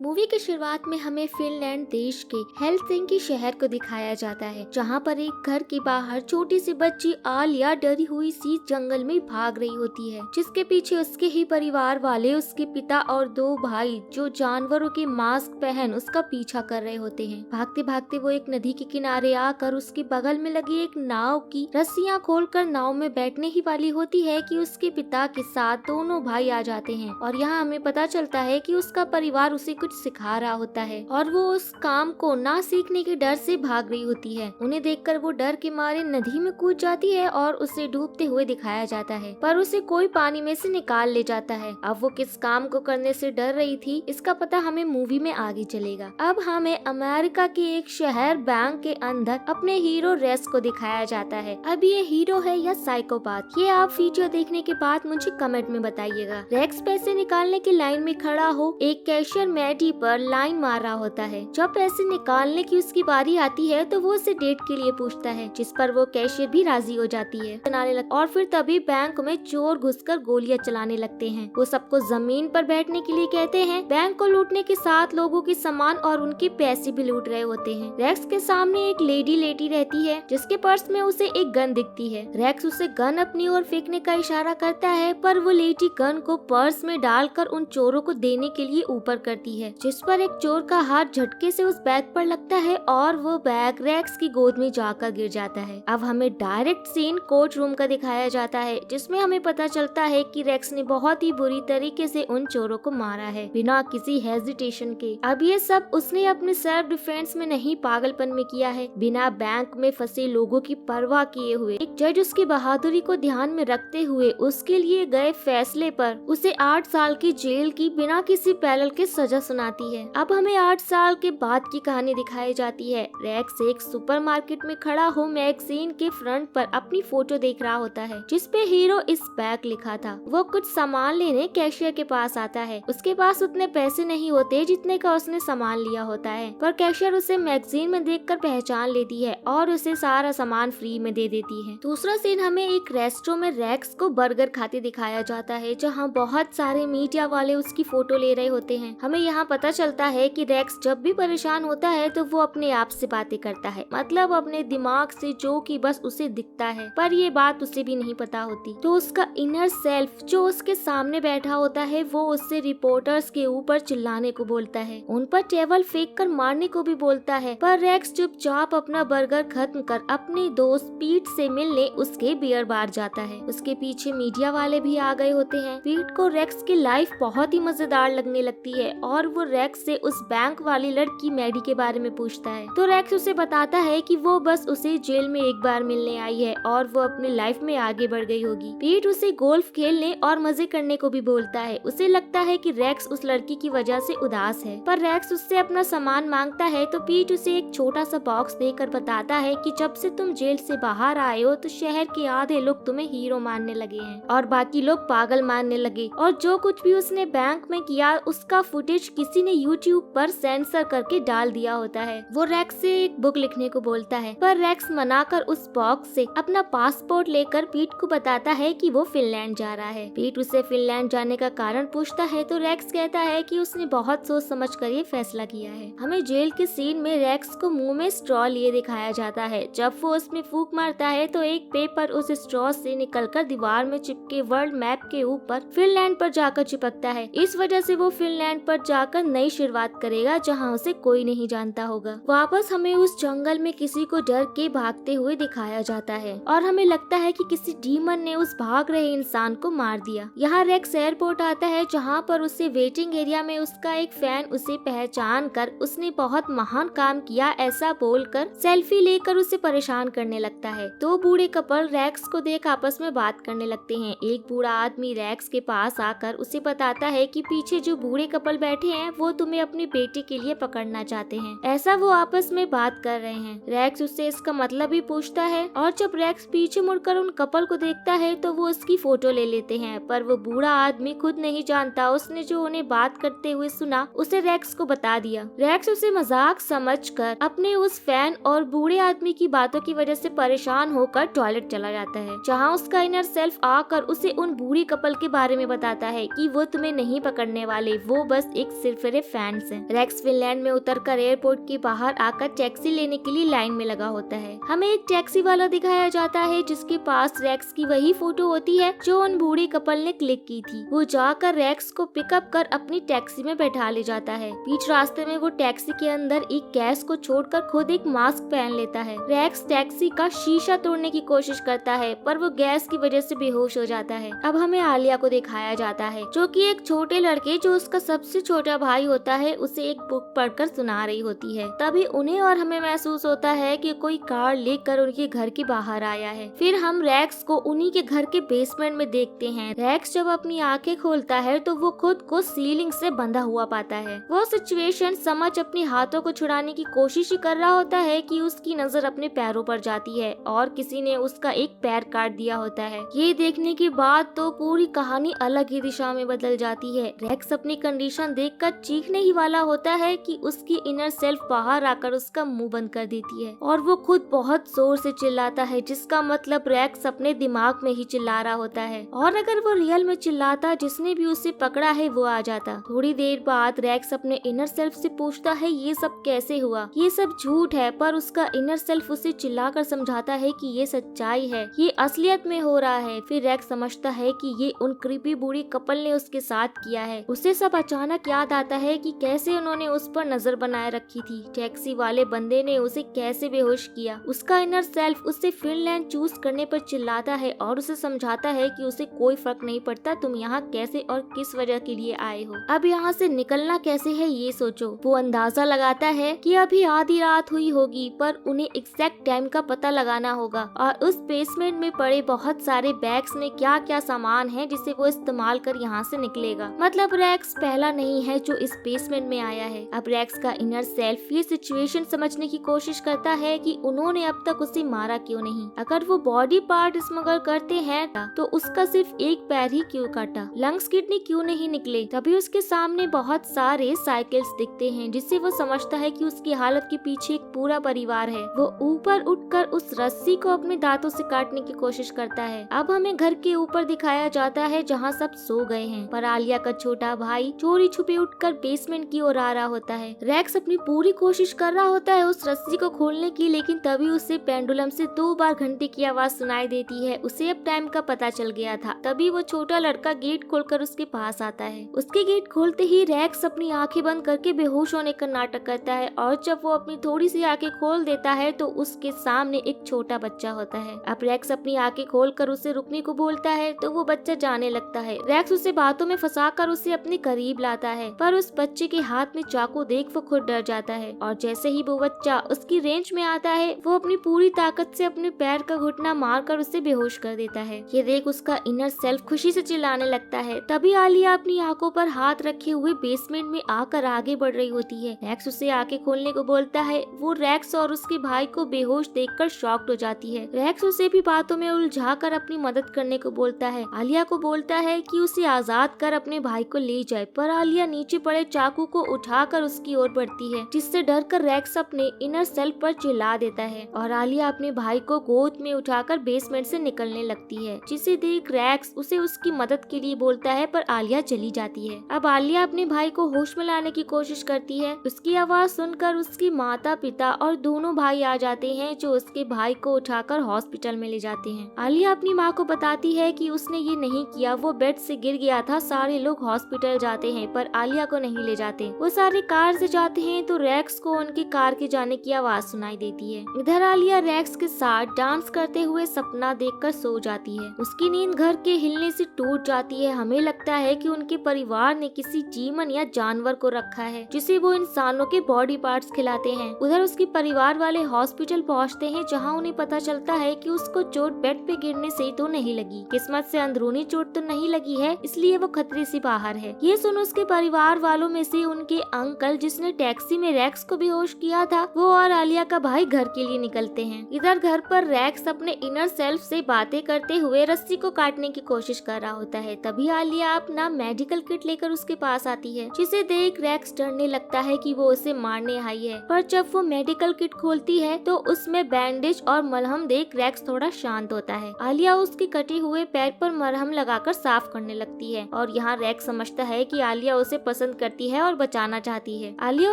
Movie की शुरुआत में हमें फिनलैंड देश के हेलसिंकी शहर को दिखाया जाता है, जहां पर एक घर के बाहर छोटी सी बच्ची आलिया डरी हुई सी जंगल में भाग रही होती है, जिसके पीछे उसके ही परिवार वाले, उसके पिता और दो भाई जो जानवरों के मास्क पहन उसका पीछा कर रहे होते हैं। भागते भागते वो एक नदी के किनारे आकर उसके बगल में लगी एक नाव की रस्सियां खोलकर नाव में बैठने ही वाली होती है कि उसके पिता के साथ दोनों भाई आ जाते हैं और यहाँ हमें पता चलता है कि उसका परिवार उसे कुछ सिखा रहा होता है और वो उस काम को ना सीखने के डर से भाग रही होती है। उन्हें देखकर वो डर के मारे नदी में कूद जाती है और उसे डूबते हुए दिखाया जाता है, पर उसे कोई पानी में से निकाल ले जाता है। अब वो किस काम को करने से डर रही थी, इसका पता हमें मूवी में आगे चलेगा। अब हमें अमेरिका के एक शहर बैंक के अंदर अपने हीरो रेक्स को दिखाया जाता है। अब ये हीरो है या साइकोपाथ, ये आप फीचर देखने के बाद मुझे कमेंट में बताइएगा। रेक्स पैसे निकालने की लाइन में खड़ा हो एक कैशियर मैडी पर लाइन मार रहा होता है। जब पैसे निकालने की उसकी बारी आती है तो वो उसे डेट के लिए पूछता है, जिस पर वो कैशियर भी राजी हो जाती है और फिर तभी बैंक में चोर घुसकर गोलियां चलाने लगते हैं। वो सबको जमीन पर बैठने के लिए कहते हैं। बैंक को लूटने के साथ लोगों के सामान और उनके पैसे भी लूट रहे होते हैं। रेक्स के सामने एक लेडी लेटी रहती है, जिसके पर्स में उसे एक गन दिखती है। रेक्स उसे गन अपनी ओर फेंकने का इशारा करता है, पर वो लेडी गन को पर्स में डालकर उन चोरों को देने के लिए ऊपर करती है, जिस पर एक चोर का हाथ झटके से उस बैग पर लगता है और वो बैग रेक्स की गोद में जाकर गिर जाता है। अब हमें डायरेक्ट सीन कोर्ट रूम का दिखाया जाता है, जिसमें हमें पता चलता है कि रेक्स ने बहुत ही बुरी तरीके से उन चोरों को मारा है, बिना किसी हेजिटेशन के। अब ये सब उसने अपने सेल्फ डिफेंस में नहीं, पागलपन में किया है, बिना बैंक में फंसे लोगों की परवाह किए हुए। एक जज उसकी बहादुरी को ध्यान में रखते हुए उसके लिए गए फैसले पर उसे 8 साल की जेल की बिना किसी पैरेलल के सजा सुनाती है। अब हमें 8 साल के बाद की कहानी दिखाई जाती है। रेक्स एक सुपरमार्केट में खड़ा हो मैगजीन के फ्रंट पर अपनी फोटो देख रहा होता है, जिसपे हीरो इज बैक लिखा था। वो कुछ सामान लेने कैशियर के पास आता है। उसके पास उतने पैसे नहीं होते जितने का उसने सामान लिया होता है, पर कैशियर उसे मैगजीन में देखकर पहचान लेती है और उसे सारा सामान फ्री में दे देती है। दूसरा सीन हमें एक रेस्टोरेंट में रेक्स को बर्गर खाते दिखाया जाता है, जहाँ बहुत सारे मीडिया वाले उसकी फोटो ले रहे होते हैं। हमें यहाँ पता चलता है कि रेक्स जब भी परेशान होता है तो वो अपने आप से बातें करता है, मतलब अपने दिमाग से, जो कि बस उसे दिखता है, पर ये बात उसे भी नहीं पता होती। तो उसका इनर सेल्फ जो उसके सामने बैठा होता है वो उससे रिपोर्टर्स के ऊपर चिल्लाने को बोलता है, उन पर टेबल फेंक कर मारने को भी बोलता है, पर रेक्स चुपचाप अपना बर्गर खत्म कर अपने दोस्त पीट से मिलने उसके बियर बार जाता है। उसके पीछे मीडिया वाले भी आ गए होते हैं। पीट को रेक्स की लाइफ बहुत ही मजेदार लगने लगती है और वो रेक्स से उस बैंक वाली लड़की मैडी के बारे में पूछता है, तो रेक्स उसे बताता है कि वो बस उसे जेल में एक बार मिलने आई है और वो अपनी लाइफ में आगे बढ़ गई होगी। पीट उसे गोल्फ खेलने और मजे करने को भी बोलता है। उसे लगता है कि रेक्स उस लड़की की वजह से उदास है, पर रेक्स उससे अपना सामान मांगता है तो पीट उसे एक छोटा सा बॉक्स देकर बताता है कि जब से तुम जेल से बाहर आए हो तो शहर के आधे लोग तुम्हें हीरो मानने लगे हैं और बाकी लोग पागल मानने लगे, और जो कुछ भी उसने बैंक में किया उसका फुटेज किसी ने यूट्यूब पर सेंसर करके डाल दिया होता है। वो रेक्स से एक बुक लिखने को बोलता है, पर रेक्स मनाकर उस बॉक्स से अपना पासपोर्ट लेकर पीट को बताता है कि वो फिनलैंड जा रहा है। पीट उसे फिनलैंड जाने का कारण पूछता है तो रेक्स कहता है कि उसने बहुत सोच समझ कर ये फैसला किया है। हमें जेल के सीन में रेक्स को मुंह में स्ट्रॉ लिए दिखाया जाता है। जब वो उसमें फूंक मारता है तो एक पेपर उस स्ट्रॉ से निकलकर दीवार में चिपके वर्ल्ड मैप के ऊपर फिनलैंड पर जाकर चिपकता है। इस वजह से वो फिनलैंड पर जाकर नई शुरुआत करेगा, जहाँ उसे कोई नहीं जानता होगा। वापस हमें उस जंगल में किसी को डर के भागते हुए दिखाया जाता है और हमें लगता है कि किसी डीमन ने उस भाग रहे इंसान को मार दिया। यहाँ रेक्स एयरपोर्ट आता है, जहाँ पर उसे वेटिंग एरिया में उसका एक फैन उसे पहचान कर उसने बहुत महान काम किया ऐसा बोलकर सेल्फी लेकर उसे परेशान करने लगता है। दो बूढ़े कपल रेक्स को देख आपस में बात करने लगते हैं। एक बूढ़ा आदमी रेक्स के पास आकर उसे बताता है कि पीछे जो बूढ़े कपल बैठे हैं वो तुम्हें अपने बेटे के लिए पकड़ना चाहते हैं, ऐसा वो आपस में बात कर रहे हैं। रेक्स उससे इसका मतलब भी पूछता है और जब रेक्स पीछे मुड़कर उन कपल को देखता है तो वो उसकी फोटो ले लेते हैं, पर वो बूढ़ा आदमी खुद नहीं जानता उसने जो उन्हें बात करते हुए सुना उसे रेक्स को बता दिया। रेक्स उसे मजाक समझकर अपने उस फैन और बूढ़े आदमी की बातों की वजह से परेशान होकर टॉयलेट चला जाता है, जहाँ उसका इनर सेल्फ आकर उसे उन बूढ़ी कपल के बारे में बताता है कि वो तुम्हें नहीं पकड़ने वाले, वो बस एक सिरफिरे फैंस हैं। रैक्स फिनलैंड में उतरकर एयरपोर्ट के बाहर आकर टैक्सी लेने के लिए लाइन में लगा होता है। हमें एक टैक्सी वाला दिखाया जाता है जिसके पास रैक्स की वही फोटो होती है जो उन बूढ़े कपल ने क्लिक की थी। वो जाकर रैक्स को पिकअप कर अपनी टैक्सी में बैठा ले जाता है। बीच रास्ते में वो टैक्सी के अंदर एक गैस को छोड़कर खुद एक मास्क पहन लेता है। रैक्स टैक्सी का शीशा तोड़ने की कोशिश करता है पर वो गैस की वजह से बेहोश हो जाता है। अब हमें आलिया को दिखाया जाता है जो कि एक छोटे लड़के जो उसका सबसे छोटा भाई होता है उसे एक बुक पढ़कर सुना रही होती है। तभी उन्हें और हमें महसूस होता है कि कोई कार लेकर उनके घर के बाहर आया है। फिर हम रैक्स को उन्हीं के घर के बेसमेंट में देखते हैं। रैक्स जब अपनी आंखें खोलता है तो वो खुद को सीलिंग से बंधा हुआ पाता है। वो सिचुएशन समझ अपने हाथों को छुड़ाने की कोशिश ही कर रहा होता है कि उसकी नजर अपने पैरों पर जाती है और किसी ने उसका एक पैर काट दिया होता है। ये देखने के बाद तो पूरी कहानी अलग ही दिशा में बदल जाती है। रैक्स अपनी कंडीशन देखकर चीखने ही वाला होता है कि उसकी इनर सेल्फ बाहर आकर उसका मुंह बंद कर देती है और वो खुद बहुत जोर से चिल्लाता है, जिसका मतलब रैक्स अपने दिमाग में ही चिल्ला रहा होता है। और अगर वो रियल में चिल्लाता, जिसने भी उसे पकड़ा है वो आ जाता। थोड़ी देर बाद रैक्स अपने इनर सेल्फ से पूछता है ये सब कैसे हुआ, ये सब झूठ है, पर उसका इनर सेल्फ उसे चिल्लाकर समझाता है कि ये सच्चाई है, ये असलियत में हो रहा है। फिर रैक्स समझता है कि ये उन क्रीपी बूढ़ी कपल ने उसके साथ किया है। उसे सब अचानक याद आता है कि कैसे उन्होंने उस पर नजर बनाए रखी थी, टैक्सी वाले बंदे ने उसे कैसे बेहोश किया। उसका इनर सेल्फ उससे फिनलैंड चूज करने पर चिल्लाता है और उसे समझाता है कि उसे कोई फर्क नहीं पड़ता तुम यहाँ कैसे और किस वजह के लिए आए हो। अब यहाँ से निकलना कैसे है ये सोचो। वो अंदाजा लगाता है कि अभी आधी रात हुई होगी पर उन्हें एग्जैक्ट टाइम का पता लगाना होगा और उस बेसमेंट में पड़े बहुत सारे बैग्स में क्या क्या सामान है जिसे वो इस्तेमाल कर यहाँ से निकलेगा। मतलब रैक्स पहला नहीं है जो इस बेसमेंट में आया है। अब रैक्स का इनर सेल्फ ये सिचुएशन समझने की कोशिश करता है कि उन्होंने अब तक उसे मारा क्यों नहीं। अगर वो बॉडी पार्ट स्मगल करते हैं तो उसका सिर्फ एक पैर ही क्यों काटा, लंग्स किडनी क्यों नहीं निकले। तभी उसके सामने बहुत सारे साइकिल्स दिखते हैं जिससे वो समझता है कि उसकी हालत के पीछे एक पूरा परिवार है। वो ऊपर उठकर उस रस्सी को अपने दांतों से काटने की कोशिश करता है। अब हमें घर के ऊपर दिखाया जाता है जहाँ सब सो गए हैं, पर आलिया का छोटा भाई चोरी छुपे उठकर बेसमेंट की ओर आ रहा होता है। रैक्स अपनी पूरी कोशिश कर रहा होता है उस रस्सी को खोलने की, लेकिन तभी उसे पेंडुलम से 2 बार घंटे की आवाज सुनाई देती है। उसे अब टाइम का पता चल गया था। तभी वो छोटा लड़का गेट खोलकर उसके पास आता है। उसके गेट खोलते ही रैक्स अपनी आंखें बंद करके बेहोश होने का नाटक करता है और जब वो अपनी थोड़ी सी आंखें खोल देता है तो उसके सामने एक छोटा बच्चा होता है। अब रैक्स अपनी आंखें खोलकर उसे रुकने को बोलता है तो वो बच्चा जाने लगता है। रैक्स उसे बातों में फंसाकर उसे अपने करीब लाता है, पर उस बच्चे के हाथ में चाकू देख वो खुद डर जाता है और जैसे ही वो बच्चा उसकी रेंज में आता है वो अपनी पूरी ताकत से अपने पैर का घुटना मारकर उसे बेहोश कर देता है। ये देख उसका इनर सेल्फ खुशी से चिल्लाने लगता है। तभी आलिया अपनी आंखों पर हाथ रखे हुए बेसमेंट में आकर आगे बढ़ रही होती है। रैक्स उसे आंखें खोलने को बोलता है। वो रैक्स और उसके भाई को बेहोश देखकर शॉक्ड हो जाती है। रैक्स उसे भी बातों में उलझाकर अपनी मदद करने को बोलता है। आलिया को बोलता है कि उसे आजाद कर अपने भाई को ले जाए, पर आलिया नीचे पड़े चाकू को उठाकर उसकी ओर बढ़ती है, जिससे डरकर रैक्स अपने इनर सेल्फ पर चिल्ला देता है और आलिया अपने भाई को गोद में उठाकर बेसमेंट से निकलने लगती है, जिसे देख रैक्स उसे उसकी मदद के लिए बोलता है, पर आलिया चली जाती है। अब आलिया अपने भाई को होश में लाने की कोशिश करती है। उसकी आवाज सुनकर उसकी माता पिता और दोनों भाई आ जाते हैं जो उसके भाई को उठाकर हॉस्पिटल में ले जाते हैं। आलिया अपनी माँ को बताती है कि उसने ये नहीं किया, वो बेड से गिर गया था। सारे लोग हॉस्पिटल जाते हैं पर आलिया को नहीं ले जाते। वो सारे कार से जाते हैं तो रैक्स को उनकी कार के जाने की आवाज सुनाई देती है। इधर आलिया रैक्स के साथ डांस करते हुए सपना देखकर सो जाती है। उसकी नींद घर के हिलने से टूट जाती है। हमें लगता है कि उनके परिवार ने किसी जीवन या जानवर को रखा है जिसे वो इंसानों के बॉडी पार्ट्स खिलाते हैं। उधर उसके परिवार वाले हॉस्पिटल पहुंचते हैं जहां उन्हें पता चलता है कि उसको चोट बेड पे गिरने से तो नहीं लगी, किस्मत से अंदरूनी चोट तो नहीं लगी है, इसलिए वो खतरे से बाहर है। ये सुन उसके परिवार वालों में से उनके अंकल जिसने टैक्सी में रैक्स को बेहोश किया था, वो और आलिया का भाई घर के लिए निकलते हैं। इधर घर पर रैक्स अपने इनर सेल्फ से बातें करते हुए रस्सी को काटने की कोशिश कर रहा होता है। तभी आलिया अपना मेडिकल किट लेकर उसके पास आती है, जिसे देख रैक्स डरने लगता है कि वो उसे मारने आई है। पर जब वो मेडिकल किट खोलती है तो उसमें बैंडेज और मलहम देख रैक्स थोड़ा शांत होता है। आलिया उसके कटे हुए पैर पर मरहम लगाकर साफ करने लगती है और यहाँ रैक्स समझता है कि आलिया उसे पसंद करती है और बचाना चाहती है। आलिया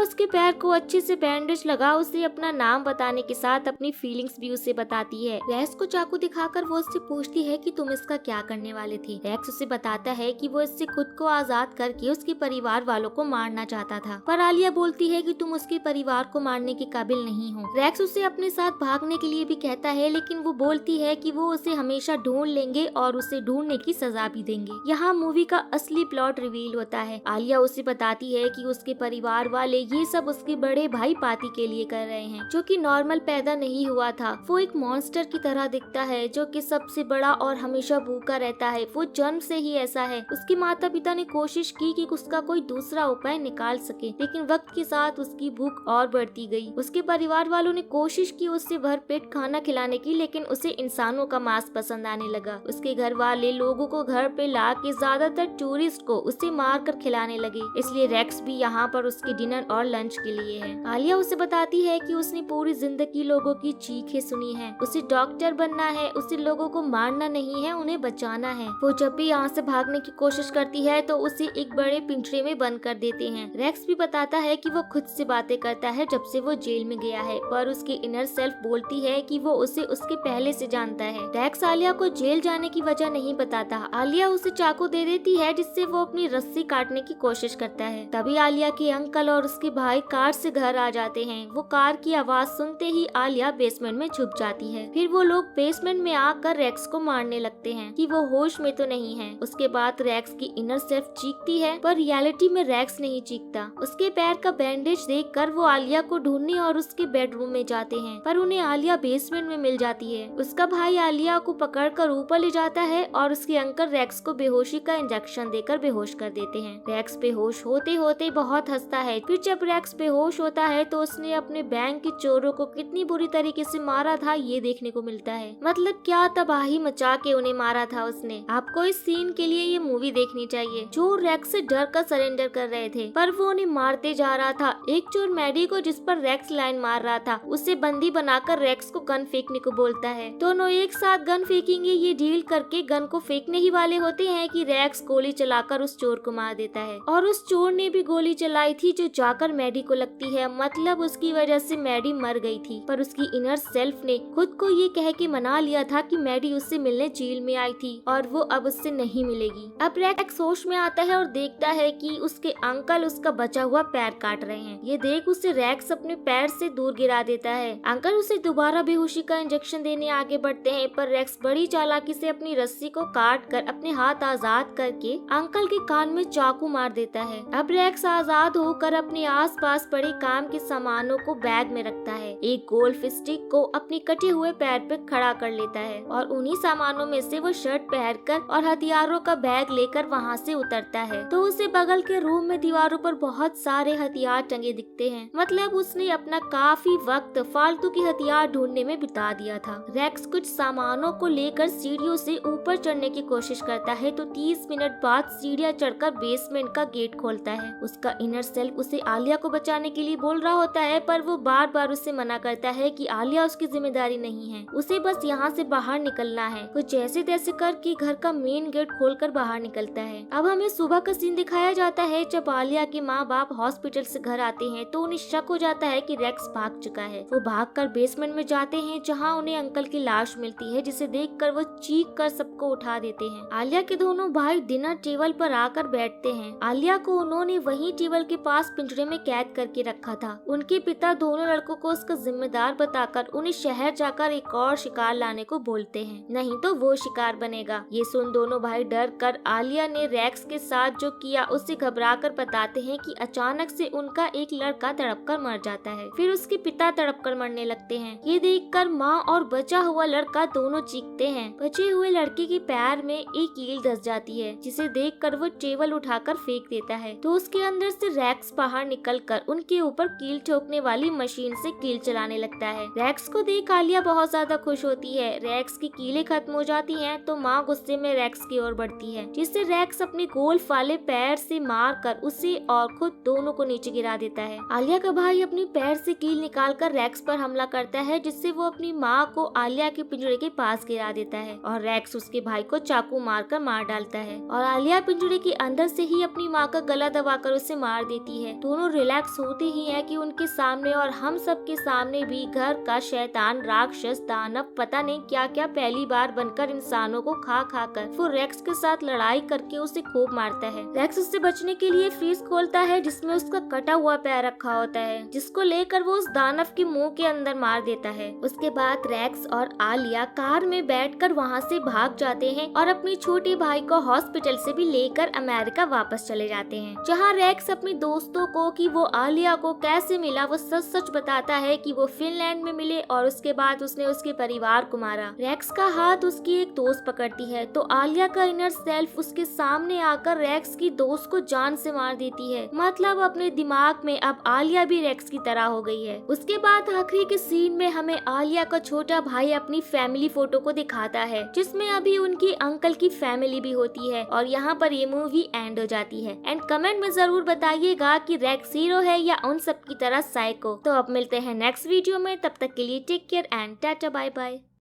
उसके पैर को अच्छे से बैंडेज लगा उसे अपना नाम बताने के साथ अपनी फीलिंग्स भी उसे बताती है। रेक्स को चाकू दिखाकर वो उससे पूछती है कि तुम इसका क्या करने वाले थे। रेक्स उसे बताता है कि वो इससे खुद को आजाद करके उसके परिवार वालों को मारना चाहता था, पर आलिया बोलती है कि तुम उसके परिवार को मारने के काबिल नहीं हो। रेक्स उसे अपने साथ भागने के लिए भी कहता है, लेकिन वो बोलती है कि वो उसे हमेशा ढूंढ लेंगे और उसे ढूंढने की सजा भी देंगे। यहाँ मूवी का असली प्लॉट रिवील होता है। आलिया उसे बताती है कि उसके परिवार वाले ये सब उसके बड़े भाई पाती के लिए कर रहे हैं, जो कि नॉर्मल पैदा नहीं हुआ था। वो एक मॉन्स्टर की तरह दिखता है जो कि सबसे बड़ा और हमेशा भूखा रहता है। वो जन्म से ही ऐसा है। उसके माता पिता ने कोशिश की कि उसका कोई दूसरा उपाय निकाल सके, लेकिन वक्त के साथ उसकी भूख और बढ़ती गई। उसके परिवार वालों ने कोशिश की उसे भरपेट खाना खिलाने की, लेकिन उसे इंसानों का मांस पसंद आने लगा। उसके घर वाले लोगों को घर पे ला के ज्यादातर टूरिस्ट को उसे मार कर खिलाने लगे, इसलिए रेक्स भी यहाँ पर उसके डिनर और लंच के लिए है। आलिया उसे बताती है कि उसने पूरी जिंदगी लोगों की चीखें सुनी है। उसे डॉक्टर बनना है, उसे लोगों को मारना नहीं है, उन्हें बचाना है। वो जब भी यहाँ से भागने की कोशिश करती है तो उसे एक बड़े पिंजरे में बंद कर देते हैं। रेक्स भी बताता है कि वो खुद से बातें करता है जब से वो जेल में गया है, पर उसकी इनर सेल्फ बोलती है कि वो उसे उसके पहले से जानता है। रेक्स आलिया को जेल जाने की वजह नहीं बताता। आलिया उसे चाकू दे देती है जिससे वो अपनी रस्सी काटने की कोशिश करता है। तभी आलिया के अंकल और उसके भाई कार से घर आ जाते हैं। वो कार की आवाज सुनते ही आलिया बेसमेंट में छुप जाती है। फिर वो लोग बेसमेंट में आकर रेक्स को मारने लगते हैं कि वो होश में तो नहीं है। उसके बाद रेक्स की इनर सेल्फ चीखती है, पर रियलिटी में रेक्स नहीं चीखता। उसके पैर का बैंडेज देखकर वो आलिया को ढूंढने और उसके बेडरूम में जाते हैं, पर उन्हें आलिया बेसमेंट में मिल जाती है। उसका भाई आलिया को पकड़कर ऊपर ले जाता है और उसके अंकल रेक्स को बेहोशी का इंजेक्शन देकर बेहोश कर देते हैं। रेक्स बेहोश होते होते बहुत हंसता है। फिर जब रेक्स बेहोश होता है तो उसने अपने बैंक के चोरों को कितनी बुरी तरीके से मारा था ये देखने को मिलता है। मतलब क्या तबाही मचा के उन्हें मारा था उसने। आपको इस सीन के लिए ये मूवी देखनी चाहिए। चोर रेक्स से डर कर सरेंडर कर रहे थे, पर वो उन्हें मारते जा रहा था। एक चोर मैडी को, जिस पर रेक्स लाइन मार रहा था, उसे बंदी बनाकर रेक्स को गन फेंकने को बोलता है। दोनों एक साथ गन फेंकेंगे ये डील करके गन को फेंकने ही वाले होते हैं कि रेक्स गोली चलाकर उस चोर को मार देता है। और उस चोर ने भी गोली चलाई थी जो जाकर मैडी को लगती है। मतलब उसकी वजह से मैडी मर गई थी, पर उसकी इनर सेल्फ ने खुद को ये कह के मना लिया था कि मैडी उससे मिलने जेल में आई थी और वो अब उससे नहीं मिलेगी। अब रेक्स होश में आता है और देखता है कि उसके अंकल उसका बचा हुआ पैर काट रहे हैं। ये देख उसे रेक्स अपने पैर से दूर गिरा देता है। अंकल उसे दोबारा बेहोशी का इंजेक्शन देने आगे बढ़ते हैं, पर रेक्स बड़ी चालाकी से अपनी रस्सी को काट कर अपने हाथ आजाद करके अंकल के कान में चाकू मार देता है। अब रेक्स आजाद होकर अपने आसपास पड़े काम के सामानों को बैग में रखता है। एक गोल्फ स्टिक को अपने कटे हुए पैर पे खड़ा कर लेता है और उन्हीं सामानों में से वो शर्ट पहनकर और हथियारों का बैग लेकर वहाँ से उतरता है तो उसे बगल के रूम में दीवारों पर बहुत सारे हथियार टंगे दिखते हैं। मतलब उसने अपना काफी वक्त फालतू के हथियार ढूंढने में बिता दिया था। रेक्स कुछ सामानों को लेकर सीढ़ियों से ऊपर चढ़ने की कोशिश करता है तो 30 मिनट बाद सीढ़ियाँ चढ़कर बेसमेंट का गेट खोलता है। उसका इनर सेल्फ उसे आलिया को बचाने के लिए बोल रहा होता है, पर वो बार बार उसे मना करता है कि आलिया उसकी जिम्मेदारी नहीं है, उसे बस यहाँ से बाहर निकलना है। वो जैसे तैसे करके घर का मेन गेट खोलकर बाहर निकलता है। अब हमें सुबह का सीन दिखाया जाता है। जब आलिया के माँ बाप हॉस्पिटल से घर आते हैं तो उन्हें शक हो जाता है कि रेक्स भाग चुका है। वो भागकर बेसमेंट में जाते हैं जहाँ उन्हें अंकल की लाश मिलती है, जिसे देखकर वो चीख कर सबको उठा देते हैं। आलिया के दोनों भाई डिनर टेबल पर आकर बैठते हैं। आलिया को उन्होंने वही टेबल के पास पिंजरे में कैद करके रखा था। उनके पिता दोनों लड़कों को उसका जिम्मेदार बताकर उन्हें शहर जाकर एक और शिकार लाने को बोलते हैं, नहीं तो वो शिकार बनेगा। ये सुन दोनों भाई डर कर आलिया ने रेक्स के साथ जो किया उससे घबरा कर बताते हैं कि अचानक से उनका एक लड़का तड़प कर मर जाता है। फिर उसके पिता तड़प कर मरने लगते हैं। ये देखकर माँ और बचा हुआ लड़का दोनों चीखते हैं। बचे हुए लड़के के पैर में एक कील धस जाती है, जिसे देखकर वो टेबल उठाकर फेंक देता है तो उसके अंदर से रेक्स बाहर निकलकर उनके ऊपर कील ठोकने वाली मशीन से कील चलाने लगता है। रैक्स को देख आलिया बहुत ज्यादा खुश होती है। रैक्स की कीलें खत्म हो जाती हैं तो माँ गुस्से में रैक्स की ओर बढ़ती है, जिससे रैक्स अपने गोल्फ वाले पैर से मार कर उसे और खुद दोनों को नीचे गिरा देता है। आलिया का भाई अपने पैर से कील निकालकर रैक्स पर हमला करता है, जिससे वो अपनी माँ को आलिया के पिंजरे के पास गिरा देता है और रैक्स उसके भाई को चाकू मारकर मार डालता है और आलिया पिंजरे के अंदर से ही अपनी माँ का गला दबाकर उसे मार देती है। दोनों रिलैक्स होते ही हैं कि उनके सामने और हम सब के सामने भी घर का शैतान, राक्षस, दानव, पता नहीं क्या क्या पहली बार बनकर इंसानों को खा खा कर वो रैक्स के साथ लड़ाई करके उसे खूब मारता है। रैक्स उससे बचने के लिए फ्रीज खोलता है जिसमें उसका कटा हुआ पैर रखा होता है, जिसको लेकर वो उस दानव के मुंह के अंदर मार देता है। उसके बाद रैक्स और आलिया कार में बैठकर वहाँ से भाग जाते हैं और अपने छोटे भाई को हॉस्पिटल से भी लेकर अमेरिका वापस चले जाते हैं, जहाँ रैक्स अपने दोस्तों को कि वो आलिया को कैसे मिला वो सच सच बताता है कि वो फिनलैंड में मिले और उसके बाद उसने उसके परिवार को मारा। रैक्स का हाथ उसकी एक दोस्त पकड़ती है तो आलिया का इनर सेल्फ उसके सामने आकर रैक्स की दोस्त को जान से मार देती है। मतलब अपने दिमाग में अब आलिया भी रैक्स की तरह हो गई है। उसके बाद आखिरी के सीन में हमें आलिया का छोटा भाई अपनी फैमिली फोटो को दिखाता है, जिसमें अभी उनकी अंकल की फैमिली भी होती है और यहाँ पर ये मूवी एंड हो जाती है। एंड कमेंट में जरूर बताइएगा कि रैक्स हीरो है या उन सब की तरह साइको। तो अब मिलते हैं नेक्स्ट वीडियो में, तब तक के लिए take care and tata bye bye.